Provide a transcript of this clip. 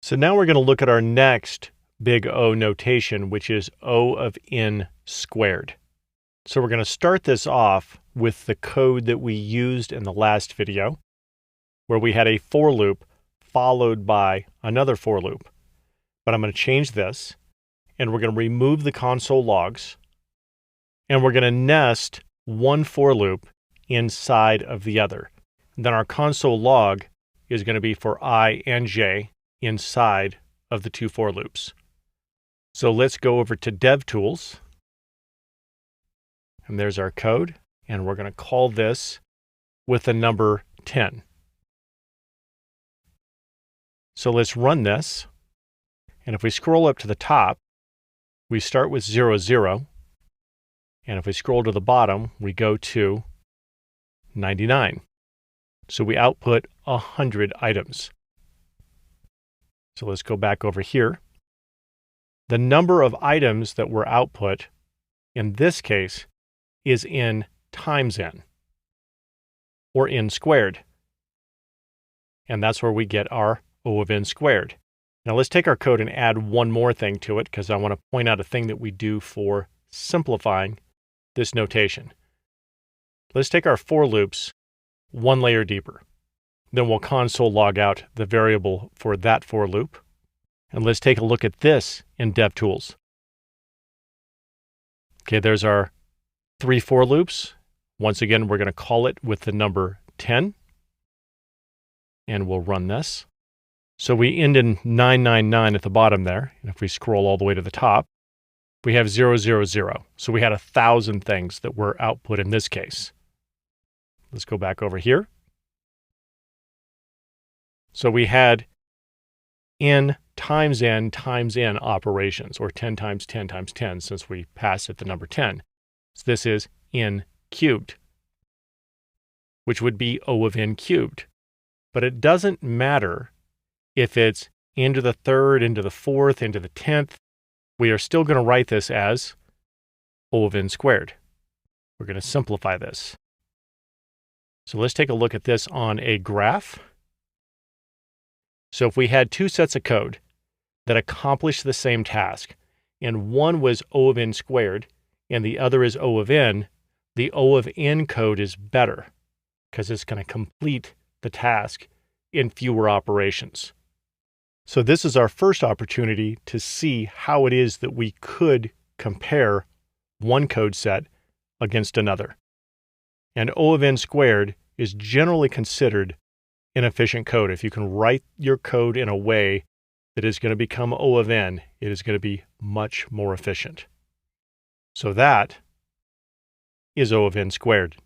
So now we're going to look at our next big O notation, which is O of n squared. So we're going to start this off with the code that we used in the last video, where we had a for loop followed by another for loop. But I'm going to change this, and we're going to remove the console logs, and we're going to nest one for loop inside of the other. And then our console log is going to be for I and j inside of the two for loops. So let's go over to DevTools, and there's our code, and we're going to call this with the number 10. So let's run this, and if we scroll up to the top, we start with 0, 0, and if we scroll to the bottom, we go to 99. So we output 100 items. So let's go back over here. The number of items that were output in this case is n times n, or n squared. And that's where we get our O of n squared. Now let's take our code and add one more thing to it, because I want to point out a thing that we do for simplifying this notation. Let's take our for loops one layer deeper. Then we'll console log out the variable for that for loop. And let's take a look at this in DevTools. Okay, there's our 3 for loops. Once again, we're going to call it with the number 10. And we'll run this. So we end in 999 at the bottom there. And if we scroll all the way to the top, we have 0, 0, 0. So we had 1,000 things that were output in this case. Let's go back over here. So we had n times n times n operations, or 10 times 10 times 10, since we passed it the number 10. So this is n cubed, which would be O of n cubed. But it doesn't matter if it's into the third, into the fourth, into the 10th. We are still going to write this as O of n squared. We're going to simplify this. So let's take a look at this on a graph. So if we had two sets of code that accomplished the same task, and one was O of n squared, and the other is O of n, the O of n code is better, because it's going to complete the task in fewer operations. So this is our first opportunity to see how it is that we could compare one code set against another. And O of n squared is generally considered an efficient code. If you can write your code in a way that is going to become O of n, it is going to be much more efficient. So that is O of n squared.